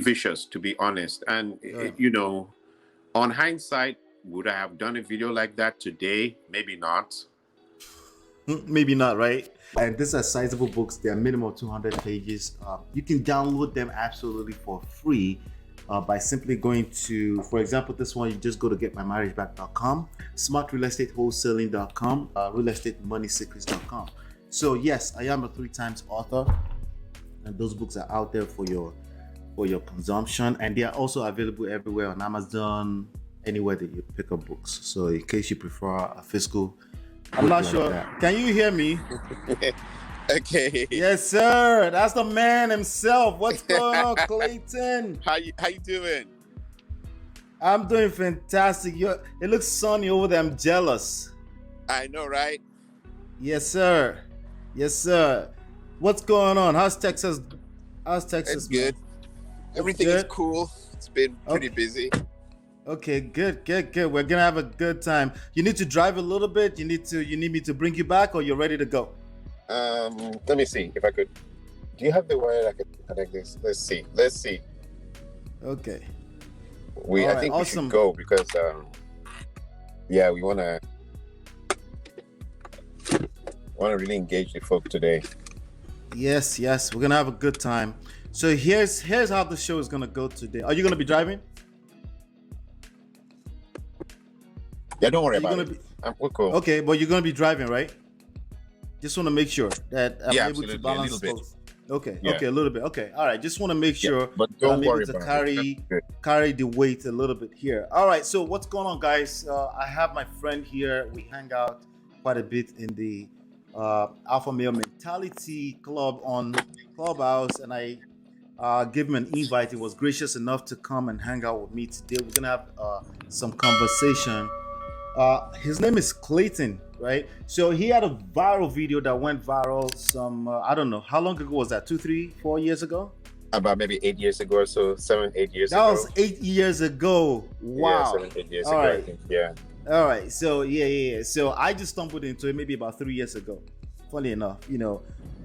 vicious, to be honest. And Yeah. on hindsight, would I have done a video like that today? Maybe not. Maybe not, right? And these are sizable books. They are minimum 200 pages. You can download them absolutely for free by simply going to, for example, this one, you just go to getmymarriageback.com, smartrealestatewholesaling.com, realestatemoneysecrets.com. So yes, I am a 3 times author, and those books are out there for your consumption, and they are also available everywhere on Amazon, anywhere that you pick up books. So in case you prefer a physical, I'm not sure. Can you hear me? Okay. Yes, sir. That's the man himself. What's going on, Clayton? How you doing? I'm doing fantastic. It looks sunny over there. I'm jealous. I know, right? Yes, sir. Yes, sir. What's going on? How's Texas? It's good. Everything is cool. It's been pretty busy. Okay, good. We're gonna have a good time. You need to drive a little bit. You need me to bring you back, or you're ready to go? Let me see if I could. Do you have the wire I could connect this? Let's see. Okay. I think we should go because we wanna really engage the folk today. Yes, we're gonna have a good time. So here's how the show is gonna go today. Are you gonna be driving? Yeah, don't worry about it. We're cool. Okay, but you're gonna be driving, right? Just want to make sure that I'm able to balance both. Okay, a little bit. Okay, all right. Just want to make sure but don't worry to carry the weight a little bit here. All right. So what's going on, guys? I have my friend here. We hang out quite a bit in the Alpha Male Mentality Club on Clubhouse, and I gave him an invite. He was gracious enough to come and hang out with me today. We're gonna have some conversation. His name is Clayton, right? So he had a viral video that went viral some, I don't know, how long ago was that? 2, 3, 4 years ago? About maybe 8 years ago or so, 7, 8 years ago. That was 8 years ago. Wow. Yeah, 7, 8 years ago, right. I think, yeah. All right, so yeah. So I just stumbled into it maybe about 3 years ago. Funny enough,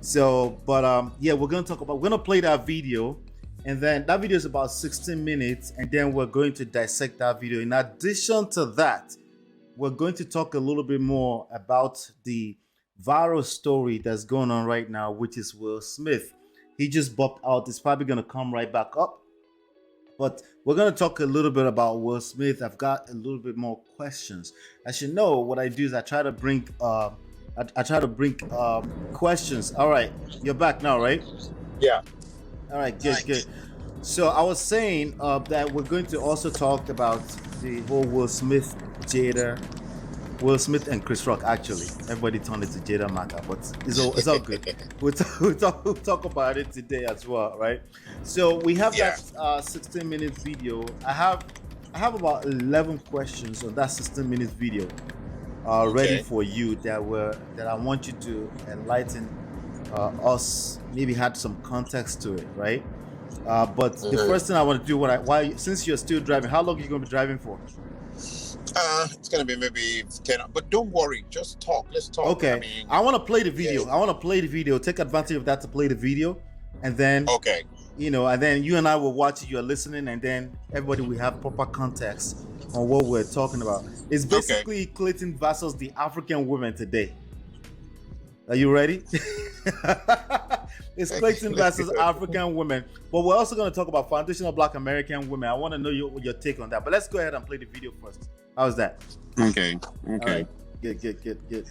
So, but we're gonna play that video. And then that video is about 16 minutes. And then we're going to dissect that video. In addition to that, we're going to talk a little bit more about the viral story that's going on right now, which is Will Smith. He just bopped out. It's probably going to come right back up. But we're going to talk a little bit about Will Smith. I've got a little bit more questions. As you know, what I do is I try to bring questions. All right, you're back now, right? Yeah. All right, good. So I was saying that we're going to also talk about the whole Will Smith and Chris Rock. Actually, everybody turned it to Jada Matter, but it's all good. We'll talk about it today as well, right? So we have that 16-minute video. I have about 11 questions on that 16-minute video ready for you that I want you to enlighten us. Maybe add some context to it, right? But the first thing I want to do, since you're still driving, how long are you going to be driving for? It's going to be maybe 10, but don't worry, just talk. Let's talk. Okay. I want to play the video. I want to play the video. Take advantage of that to play the video. And then, and then you and I will watch it. You're listening, and then everybody will have proper context on what we're talking about. It's basically Clayton versus the African women today. Are you ready? It's Clayton versus African women. But we're also going to talk about foundational Black American women. I want to know your take on that. But let's go ahead and play the video first. How's that? Okay. All right. Good.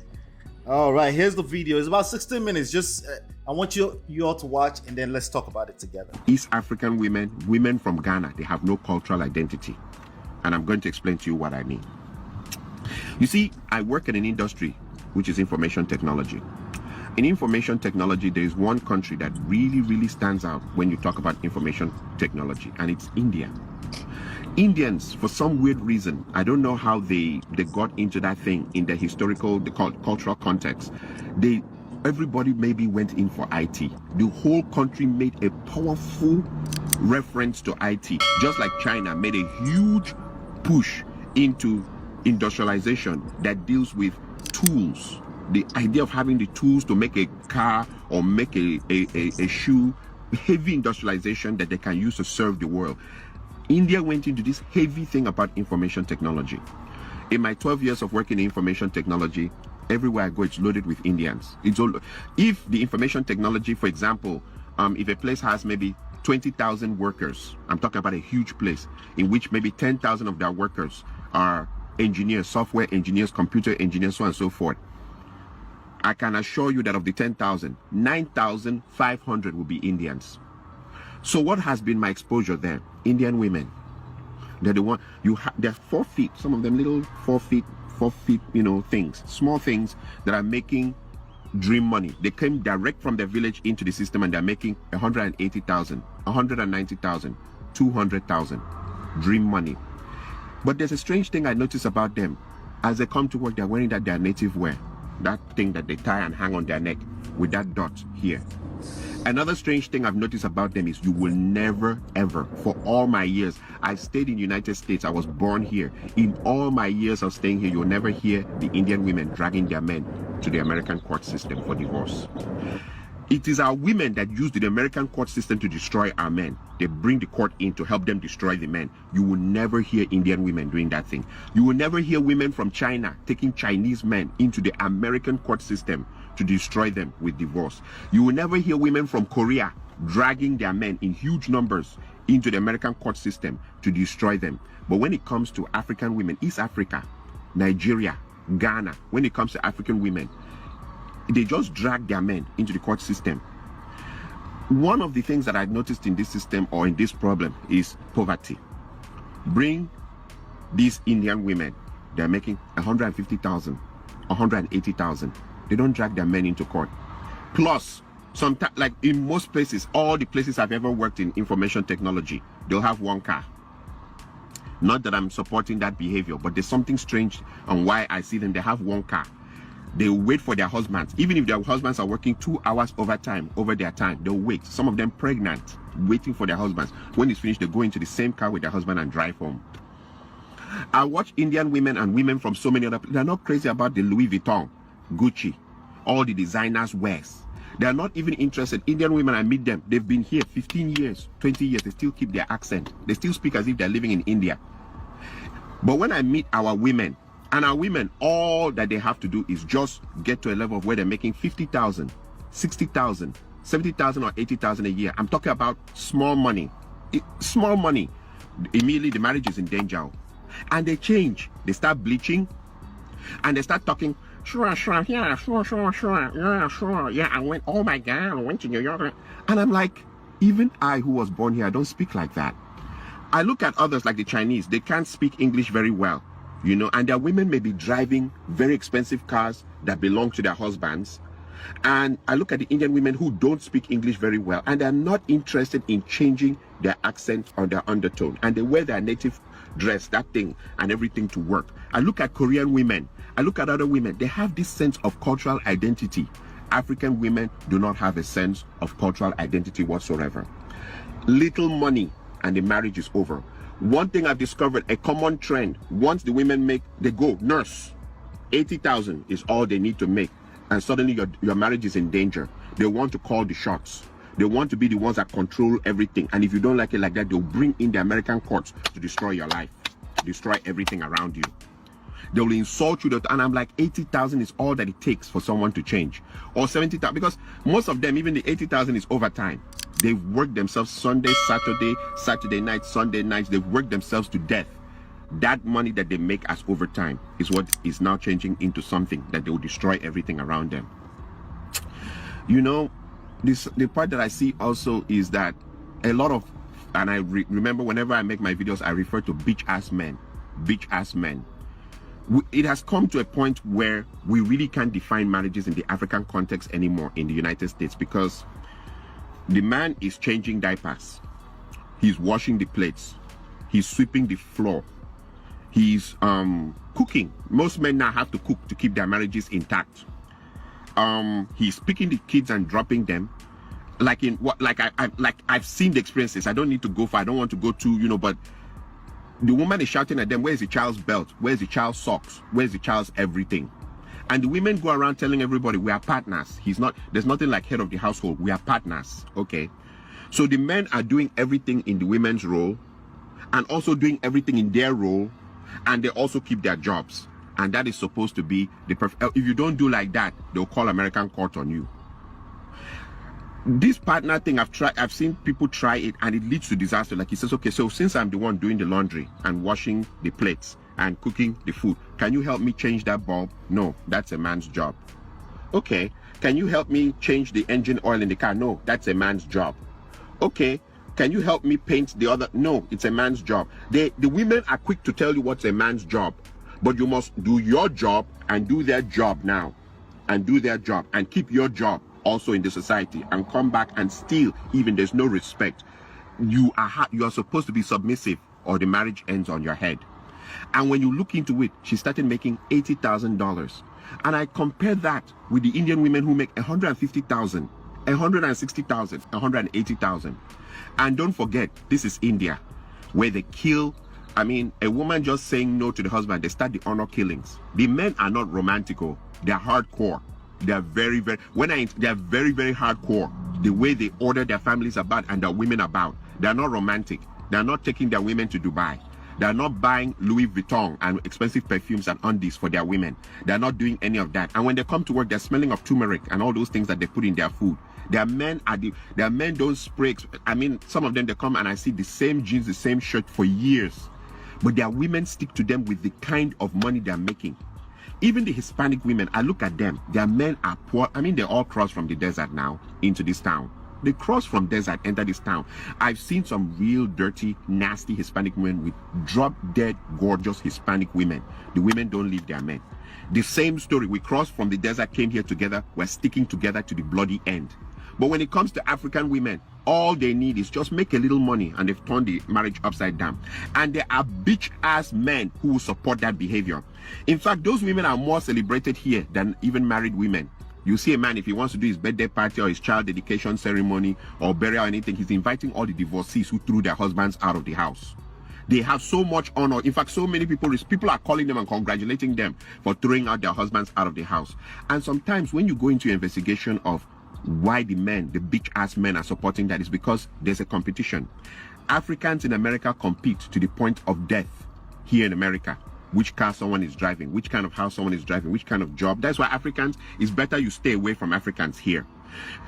All right, here's the video. It's about 16 minutes. Just I want you all to watch, and then let's talk about it together. East African women from Ghana, they have no cultural identity. And I'm going to explain to you what I mean. You see, I work in an industry which is information technology. In information technology, there is one country that really stands out when you talk about information technology, and it's India. Indians, for some weird reason, I don't know how they got into that thing in the cultural context. Everybody maybe went in for IT. The whole country made a powerful reference to IT, just like China made a huge push into industrialization that deals with tools. The idea of having the tools to make a car or make a shoe heavy industrialization that they can use to serve the world. India went into this heavy thing about information technology. In my 12 years of working in information technology, everywhere I go, it's loaded with Indians. It's all, if the information technology, for example, if a place has maybe 20,000 workers, I'm talking about a huge place, in which maybe 10,000 of their workers are engineers, software engineers, computer engineers, so on and so forth. I can assure you that of the 10,000, 9,500 will be Indians. So what has been my exposure there? Indian women. They're the one, they're 4 feet, some of them little 4 feet, things, small things that are making dream money. They came direct from their village into the system and they're making 180,000, 190,000, 200,000 dream money. But there's a strange thing I notice about them. As they come to work, they're wearing their native wear, that thing that they tie and hang on their neck with that dot here. Another strange thing I've noticed about them is you will never, ever, for all my years, I stayed in the United States, I was born here. In all my years of staying here, you'll never hear the Indian women dragging their men to the American court system for divorce. It is our women that use the American court system to destroy our men. They bring the court in to help them destroy the men. You will never hear Indian women doing that thing. You will never hear women from China taking Chinese men into the American court system to destroy them with divorce. You will never hear women from Korea dragging their men in huge numbers into the American court system to destroy them. But when it comes to African women, East Africa, Nigeria, Ghana, when it comes to African women, they just drag their men into the court system. One of the things that I noticed in this system or in this problem is poverty. Bring these Indian women, they're making 150,000, 180,000. They don't drag their men into court. Plus, sometimes, like in most places, all the places I've ever worked in information technology, they'll have one car. Not that I'm supporting that behavior, but there's something strange on why I see them. They have one car. They wait for their husbands. Even if their husbands are working 2 hours overtime, over their time, they'll wait. Some of them pregnant, waiting for their husbands. When it's finished, they go into the same car with their husband and drive home. I watch Indian women and women from so many other places. They're not crazy about the Louis Vuitton, Gucci, all the designers wears. They're not even interested. Indian women, I meet them. They've been here 15 years, 20 years. They still keep their accent. They still speak as if they're living in India. But when I meet our women, and our women, all that they have to do is just get to a level of where they're making 50,000, 60,000, 70,000 or 80,000 a year. I'm talking about small money. Small money. Immediately the marriage is in danger. And they change. They start bleaching. And they start talking, sure, yeah, sure. Yeah, I went, oh my God, I went to New York. And I'm like, even I who was born here, I don't speak like that. I look at others like the Chinese. They can't speak English very well. And their women may be driving very expensive cars that belong to their husbands. And I look at the Indian women who don't speak English very well, and they're not interested in changing their accent or their undertone. And they wear their native dress, that thing, and everything to work. I look at Korean women. I look at other women. They have this sense of cultural identity. African women do not have a sense of cultural identity whatsoever. Little money, and the marriage is over. One thing I've discovered, a common trend, once the women make, they go, nurse, 80,000 is all they need to make. And suddenly your marriage is in danger. They want to call the shots. They want to be the ones that control everything. And if you don't like it like that, they'll bring in the American courts to destroy your life, destroy everything around you. They will insult you, and I'm like, 80,000 is all that it takes for someone to change. Or 70,000, because most of them, even the 80,000 is overtime. They've worked themselves Sunday, Saturday night, Sunday nights. They've worked themselves to death. That money that they make as overtime is what is now changing into something that they will destroy everything around them. The part that I see also is that a lot of, and I remember whenever I make my videos, I refer to bitch-ass men. Bitch-ass men. It has come to a point where we really can't define marriages in the African context anymore in the United States, because the man is changing diapers, he's washing the plates, he's sweeping the floor, he's cooking. Most men now have to cook to keep their marriages intact. He's picking the kids and dropping them. I've seen the experiences. I don't need to go far. I don't want to go to, but the woman is shouting at them, where's the child's belt? Where's the child's socks? Where's the child's everything? And the women go around telling everybody, we are partners. There's nothing like head of the household. We are partners. Okay. So the men are doing everything in the women's role and also doing everything in their role, and they also keep their jobs. And that is supposed to be the perfect. If you don't do like that, they'll call American court on you. This partner thing, I've seen people try it, and it leads to disaster. Like he says, okay, so since I'm the one doing the laundry and washing the plates and cooking the food, can you help me change that bulb? No, that's a man's job. Okay, can you help me change the engine oil in the car? No, that's a man's job. Okay, can you help me paint the other? No, it's a man's job. The women are quick to tell you what's a man's job, but you must do your job and do their job now, and do their job and keep your job also in the society, and come back and still, even there's no respect. You are supposed to be submissive, or the marriage ends on your head. And when you look into it, she started making $80,000. And I compare that with the Indian women who make $150,000, $160,000, $180,000. And don't forget, this is India, where they kill. I mean, a woman just saying no to the husband, they start the honor killings. The men are not romantical, they're hardcore. They're very, very, they're very, very hardcore. The way they order their families about and their women about. They're not romantic. They're not taking their women to Dubai. They're not buying Louis Vuitton and expensive perfumes and undies for their women. They're not doing any of that. And when they come to work, they're smelling of turmeric and all those things that they put in their food. Their men don't spray. I mean, some of them, they come and I see the same jeans, the same shirt for years. But their women stick to them with the kind of money they're making. Even the Hispanic women, I look at them, their men are poor. I mean, they all cross from the desert now into this town. They cross from desert, enter this town. I've seen some real dirty, nasty Hispanic women with drop-dead, gorgeous Hispanic women. The women don't leave their men. The same story, we crossed from the desert, came here together, we're sticking together to the bloody end. But when it comes to African women, all they need is just make a little money, and they've turned the marriage upside down. And there are bitch-ass men who will support that behavior. In fact, those women are more celebrated here than even married women. You see a man, if he wants to do his birthday party or his child dedication ceremony or burial or anything, he's inviting all the divorcees who threw their husbands out of the house. They have so much honor. In fact, so many people are calling them and congratulating them for throwing out their husbands out of the house. And sometimes when you go into an investigation of why the bitch-ass men are supporting that, is because there's a competition. Africans in America compete to the point of death here in America. Which car someone is driving, which kind of house someone is driving, which kind of job. That's why Africans, it's better you stay away from Africans here.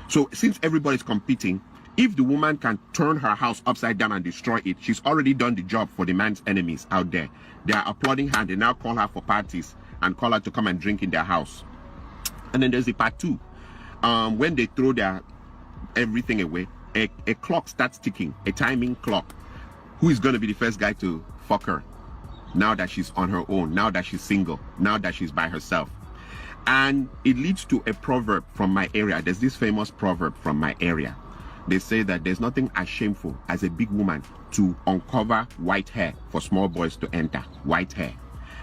So since everybody's competing, if the woman can turn her house upside down and destroy it, she's already done the job for the man's enemies out there. They are applauding her. They now call her for parties and call her to come and drink in their house. And then there's the part two. When they throw their everything away, a clock starts ticking, a timing clock. Who is going to be the first guy to fuck her? Now that she's on her own, now that she's single, now that she's by herself. And it leads to a proverb from my area. There's this famous proverb from my area. They say that there's nothing as shameful as a big woman to uncover white hair for small boys to enter. White hair.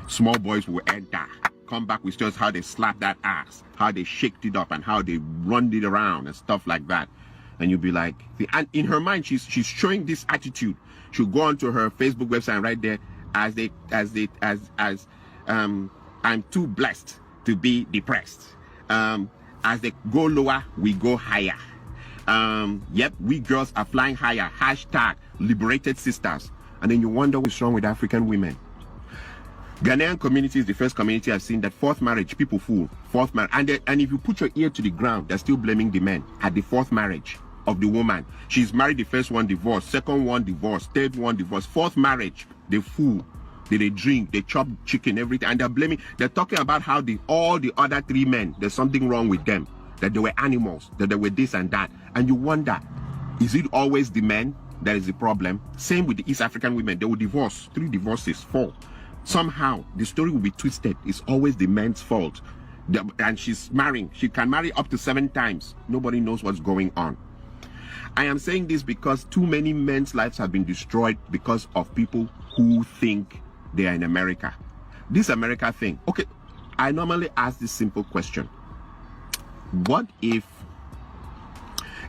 Small boys will enter, come back with just how they slap that ass, how they shaked it up and how they run it around and stuff like that. And you'll be like, and in her mind, she's showing this attitude. She'll go onto her Facebook website and right there, I'm too blessed to be depressed. As they go lower, we go higher. Yep, we girls are flying higher. Hashtag liberated sisters. And then you wonder what's wrong with African women. Ghanaian community is the first community I've seen that fourth marriage, people fool. Fourth marriage. And if you put your ear to the ground, they're still blaming the men at the fourth marriage of the woman. She's married the first one, divorced. Second one, divorced. Third one, divorced. Fourth marriage, they fool. They drink, they chop chicken, everything. And they're talking about how all the other three men, there's something wrong with them. That they were animals, that they were this and that. And you wonder, is it always the men that is the problem? Same with the East African women. They will divorce, 3 divorces, 4. Somehow, the story will be twisted. It's always the man's fault. And she's marrying. She can marry up to 7 times. Nobody knows what's going on. I am saying this because too many men's lives have been destroyed because of people who think they are in America. This America thing. Okay, I normally ask this simple question. What if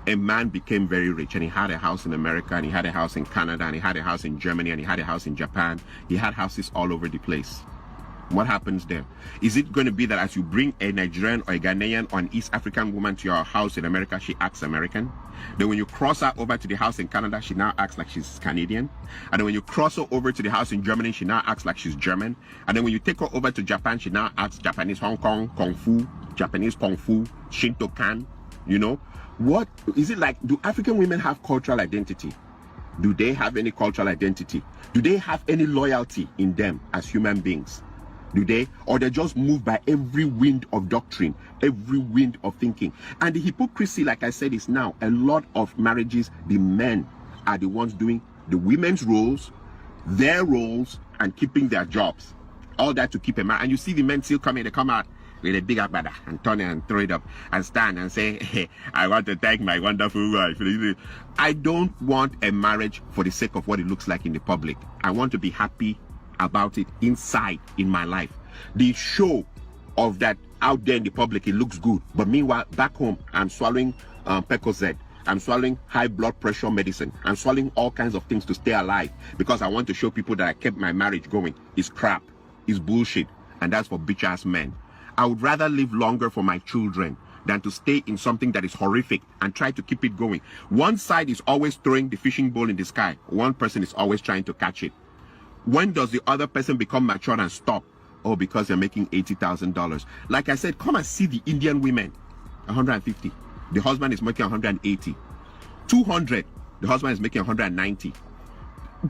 a man became very rich and he had a house in America and he had a house in Canada and he had a house in Germany and he had a house in Japan? He had houses all over the place. What happens there? Is it going to be that as you bring a Nigerian or a Ghanaian or an East African woman to your house in America, she acts American? Then when you cross her over to the house in Canada, she now acts like she's Canadian. And then when you cross her over to the house in Germany, she now acts like she's German. And then when you take her over to Japan, she now acts Japanese Hong Kong, Kung Fu, Japanese Kung Fu, Shinto-kan, you know? What is it like? Do African women have cultural identity? Do they have any cultural identity? Do they have any loyalty in them as human beings? Do they? Or they just move by every wind of doctrine, every wind of thinking. And the hypocrisy, like I said, is now a lot of marriages, the men are the ones doing the women's roles, their roles, and keeping their jobs. All that to keep a man. And you see the men still coming, they come out with a big agbada and turn it and throw it up and stand and say, hey, I want to thank my wonderful wife. I don't want a marriage for the sake of what it looks like in the public. I want to be happy about it inside in my life. The show of that out there in the public, it looks good, but meanwhile back home I'm swallowing Percocet, I'm swallowing high blood pressure medicine, I'm swallowing all kinds of things to stay alive because I want to show people that I kept my marriage going. It's crap, it's bullshit, and that's for bitch ass men. I would rather live longer for my children than to stay in something that is horrific and try to keep it going. One side is always throwing the fishing pole in the sky, one person is always trying to catch it. When does the other person become mature and stop? Oh, because they're making $80,000. Like I said, come and see the Indian women. 150. The husband is making 180. 200. The husband is making 190.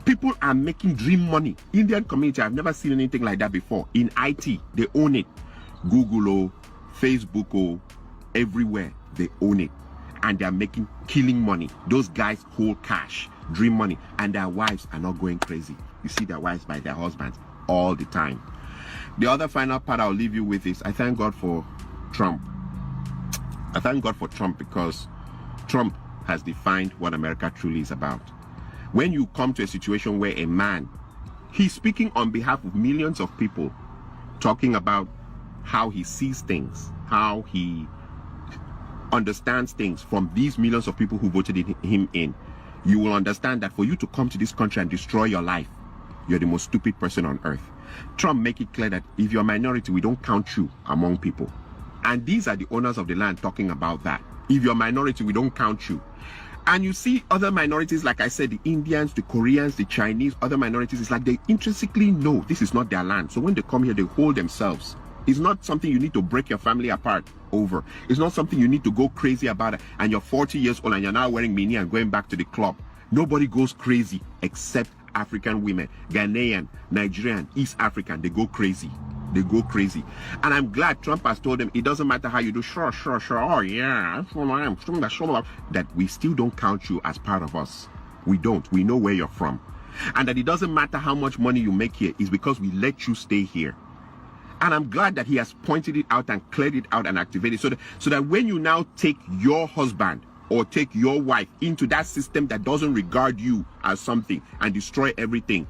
People are making dream money. Indian community, I've never seen anything like that before. In IT, they own it. Google, Facebook, everywhere, they own it. And they're making killing money. Those guys hold cash, dream money, and their wives are not going crazy. You see their wives by their husbands all the time. The other final part I'll leave you with is I thank God for Trump. I thank God for Trump because Trump has defined what America truly is about. When you come to a situation where a man, he's speaking on behalf of millions of people, talking about how he sees things, how he understands things from these millions of people who voted him in, you will understand that for you to come to this country and destroy your life, you're the most stupid person on earth. Trump make it clear that if you're a minority, we don't count you among people. And these are the owners of the land talking about that. If you're a minority, we don't count you. And you see other minorities, like I said, the Indians, the Koreans, the Chinese, other minorities, it's like they intrinsically know this is not their land. So when they come here, they hold themselves. It's not something you need to break your family apart over. It's not something you need to go crazy about. And you're 40 years old and you're now wearing mini and going back to the club. Nobody goes crazy except African women, Ghanaian, Nigerian, East African. They go crazy. They go crazy. And I'm glad Trump has told them it doesn't matter how you do. Sure. Oh yeah, that we still don't count you as part of us. We don't. We know where you're from. And that it doesn't matter how much money you make here, is because we let you stay here. And I'm glad that he has pointed it out and cleared it out and activated it so that when you now take your husband or take your wife into that system that doesn't regard you as something and destroy everything,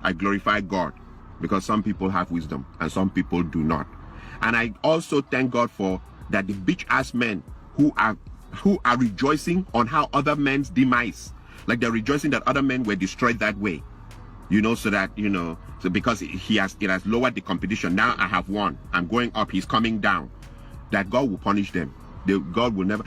I glorify God, because some people have wisdom and some people do not. And I also thank God for that the bitch ass men who are rejoicing on how other men's demise, like they're rejoicing that other men were destroyed that way, you know, so that, you know, so because it has lowered the competition. Now I have won, I'm going up, he's coming down, that God will punish them. God will never,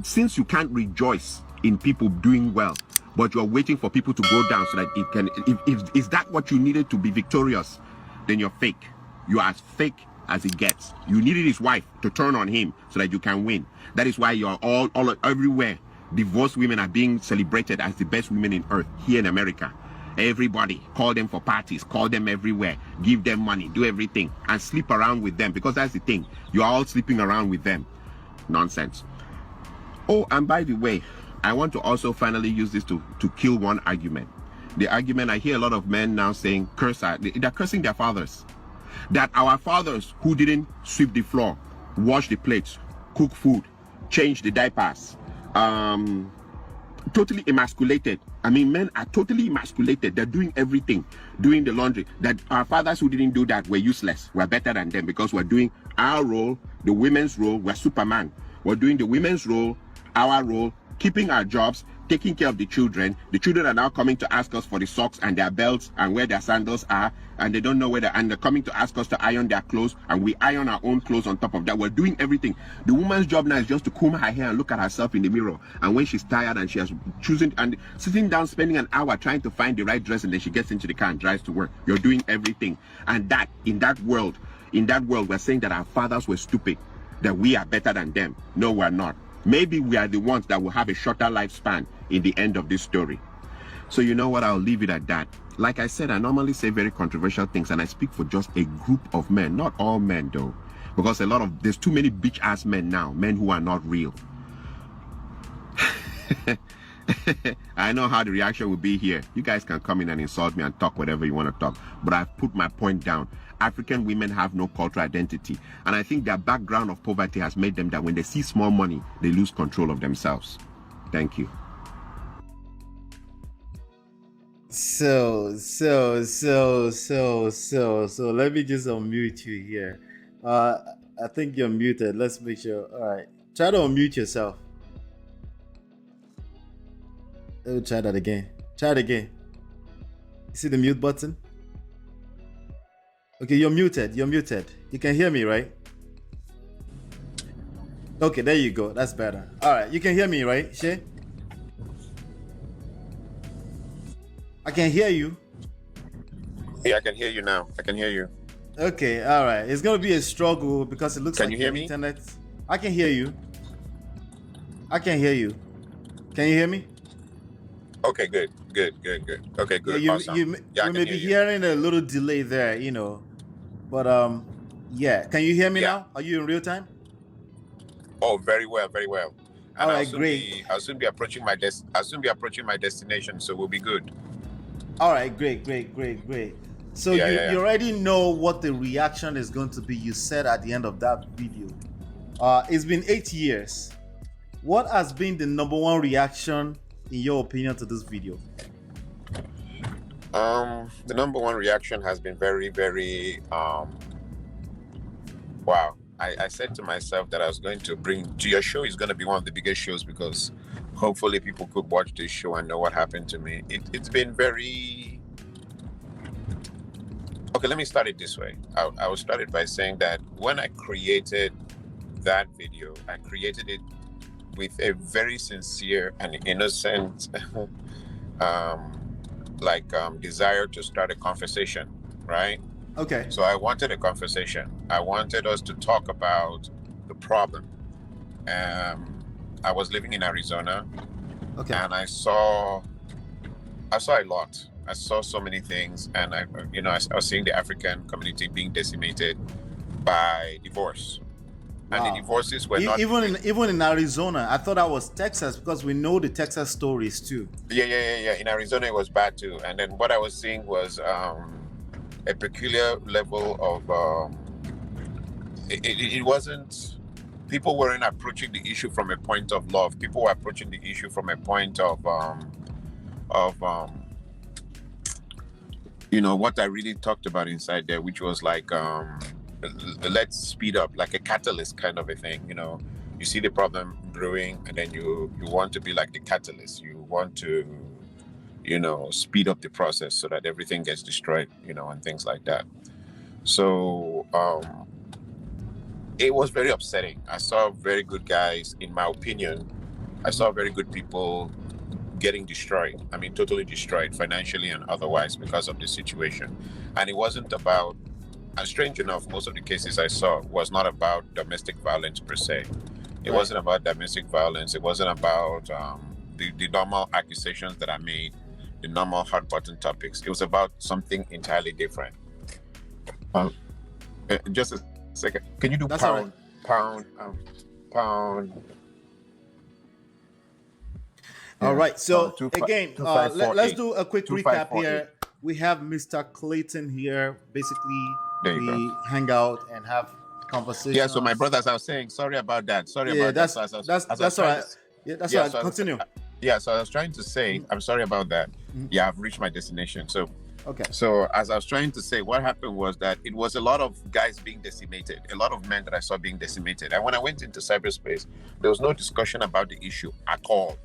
since you can't rejoice in people doing well, but you're waiting for people to go down so that it can, if is that what you needed to be victorious, then you're fake. You are as fake as it gets. You needed his wife to turn on him so that you can win. That is why you're all everywhere. Divorced women are being celebrated as the best women in earth here in America. Everybody, call them for parties, call them everywhere, give them money, do everything, and sleep around with them, because that's the thing. You're all sleeping around with them. Nonsense. Oh, and by the way, I want to also finally use this to kill one argument. The argument, I hear a lot of men now saying, they're cursing their fathers. That our fathers who didn't sweep the floor, wash the plates, cook food, change the diapers, totally emasculated. I mean, men are totally emasculated. They're doing everything, doing the laundry. That our fathers who didn't do that were useless. We're better than them because we're doing our role, the women's role. We're Superman. We're doing the women's role, our role, keeping our jobs, taking care of the children. The children are now coming to ask us for the socks and their belts and where their sandals are, and they don't know where and they're coming to ask us to iron their clothes, and we iron our own clothes on top of that. We're doing everything. The woman's job now is just to comb her hair and look at herself in the mirror, and when she's tired and she has choosing and sitting down spending an hour trying to find the right dress, and then she gets into the car and drives to work. You're doing everything. And that in that world we're saying that our fathers were stupid, that we are better than them. No, we're not. Maybe we are the ones that will have a shorter lifespan in the end of this story. So you know what, I'll leave it at that. Like I said, I normally say very controversial things, and I speak for just a group of men, not all men though, because there's too many bitch ass men now, men who are not real. I know how the reaction will be here. You guys can come in and insult me and talk whatever you want to talk, but I've put my point down. African women have no cultural identity, and I think their background of poverty has made them that when they see small money, they lose control of themselves. Thank you. So let me just unmute you here. I think you're muted. Let's make sure. All right, try to unmute yourself. Let me try that again. Try it again. You see the mute button? Okay, you're muted. You're muted. You can hear me, right? Okay, there you go. That's better. All right, you can hear me, right, Shay? I can hear you. Yeah, I can hear you now. I can hear you. Okay, all right. It's gonna be a struggle because it looks Can like you hear your me? internet. I can hear you. I can hear you. Can you hear me? Okay, good. Okay, good. Yeah, Awesome. you Yeah, I may can be hear you. hearing a little delay there, but yeah. Can you hear me Yeah. now? Are you in real time? Oh, very well, very well. And All right, great. I'll soon be approaching my destination, so we'll be good. All right, great. So Yeah. you already know what the reaction is going to be. You said at the end of that video. It's been 8 years. What has been the number one reaction, in your opinion, to this video? The number one reaction has been very, very wow. I said to myself that I was going to bring to your show is going to be one of the biggest shows, because hopefully people could watch this show and know what happened to me. It's been very okay. Let me start it this way. I will start it by saying that when I created that video, I created it with a very sincere and innocent desire to start a conversation, right? Okay. So I wanted a conversation. I wanted us to talk about the problem. I was living in Arizona, Okay. and I saw a lot. I saw so many things, and I was seeing the African community being decimated by divorce. Wow. And the divorces were not even in Arizona. I thought that was Texas, because we know the Texas stories too. Yeah. In Arizona, it was bad too. And then what I was seeing was a peculiar level of it wasn't. People weren't approaching the issue from a point of love. People were approaching the issue from a point of what I really talked about inside there, which was like let's speed up, like a catalyst kind of a thing. You see the problem brewing, and then you want to be like the catalyst. You want to speed up the process so that everything gets destroyed, and things like that. So it was very upsetting. I saw very good guys, in my opinion. I saw very good people getting destroyed. I mean, totally destroyed, financially and otherwise, because of the situation. And it wasn't about, and strange enough, most of the cases I saw was not about domestic violence per se. It wasn't about domestic violence. It wasn't about the normal accusations that I made, the normal hot button topics. It was about something entirely different. Just a second. Can you do That's pound? All right. So Two again, two five four let's eight. do a quick Two five recap four here. We have Mr. Clayton here. Basically, There you we hang out and have conversations. Yeah, so my brothers, I was saying, sorry about that. That's So that's all right. Yeah, that's all right. Continue. So I was trying to say, I'm sorry about that. Yeah, I've reached my destination. So Okay. So as I was trying to say, what happened was that it was a lot of guys being decimated, a lot of men that I saw being decimated. And when I went into cyberspace, there was no discussion about the issue at all.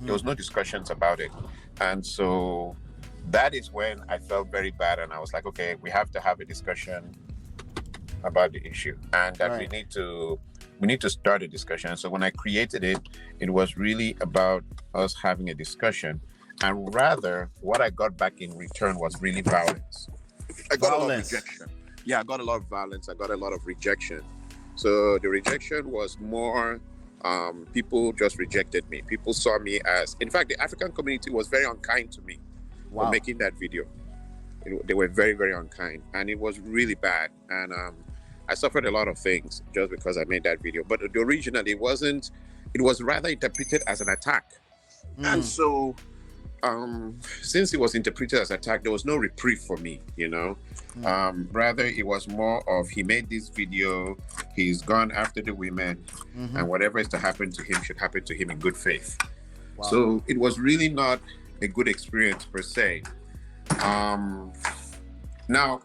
There was no discussions about it. And so that is when I felt very bad, and I was like, okay, we have to have a discussion about the issue, and that we need to start a discussion. So when I created it, it was really about us having a discussion, and rather what I got back in return was really violence. I got a lot of rejection. Yeah, I got a lot of violence. I got a lot of rejection. So the rejection was more, people just rejected me. People saw me as, in fact, the African community was very unkind to me for making that video. They were very, very unkind, and it was really bad. And I suffered a lot of things just because I made that video. But originally, it wasn't. It was rather interpreted as an attack. And so, since it was interpreted as attack, there was no reprieve for me, you know. Rather, it was more of, he made this video, he's gone after the women, and whatever is to happen to him should happen to him in good faith. So it was really not a good experience per se. Now,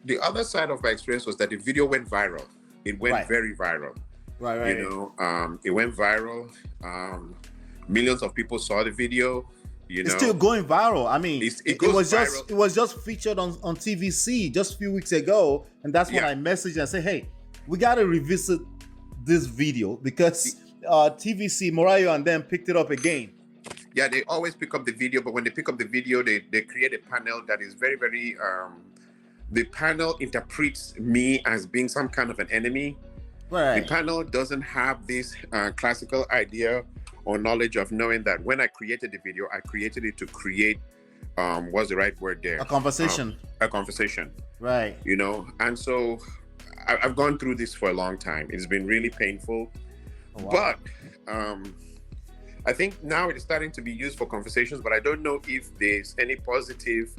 the other side of my experience was that the video went viral. It went very viral. You know, it went viral. Millions of people saw the video. You know, it's still going viral. I mean, it was just featured on TVC just a few weeks ago, and that's when I messaged and said, "Hey, we got to revisit this video because TVC, Morayo, and them picked it up again." Yeah, they always pick up the video, but when they pick up the video, they create a panel that is very, very. The panel interprets me as being some kind of an enemy. The panel doesn't have this classical idea or knowledge of knowing that when I created the video, I created it to create, what's the right word there? A conversation. A conversation. Right. You know, and so I've gone through this for a long time. It's been really painful. But I think now it's starting to be used for conversations, but I don't know if there's any positive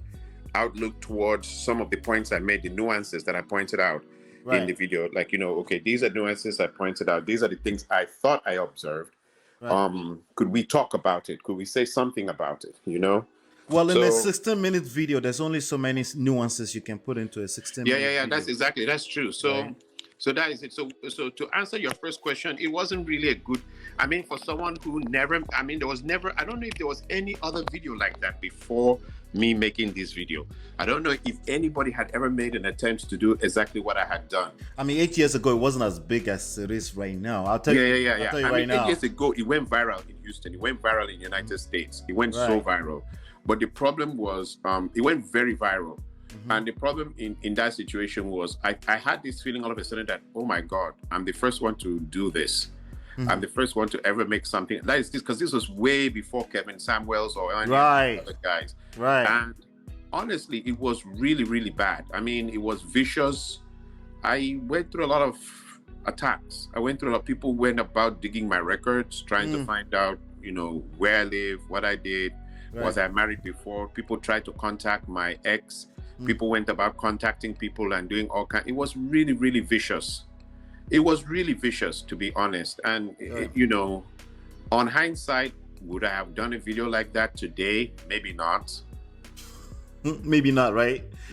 outlook towards some of the points I made, the nuances that I pointed out in the video. Like, you know, okay, these are nuances I pointed out. These are the things I thought I observed. Could we talk about it? Could we say something about it? You know? Well, in a 16-minute video, there's only so many nuances you can put into a 16-minute video. That's true. So so that is it. So to answer your first question, it wasn't really a good, I mean, for someone who never, I mean, there was never, I don't know if there was any other video like that before me making this video. I don't know if anybody had ever made an attempt to do exactly what I had done. I mean, 8 years ago, it wasn't as big as it is right now. I'll tell you. I'll tell you right now. 8 years ago, it went viral in Houston. It went viral in the United States. It went so viral. But the problem was, it went very viral. And the problem in that situation was, I had this feeling all of a sudden that, oh my God, I'm the first one to do this. I'm the first one to ever make something. That is this, because this was way before Kevin Samuels or any other guys. And honestly, it was really, really bad. I mean, it was vicious. I went through a lot of attacks. I went through a lot of people went about digging my records, trying to find out, you know, where I live, what I did. Was I married before? People tried to contact my ex. People went about contacting people and doing all kinds. It was really, really vicious. It was really vicious, to be honest. And, you know, on hindsight, would I have done a video like that today? Maybe not. Maybe not, right?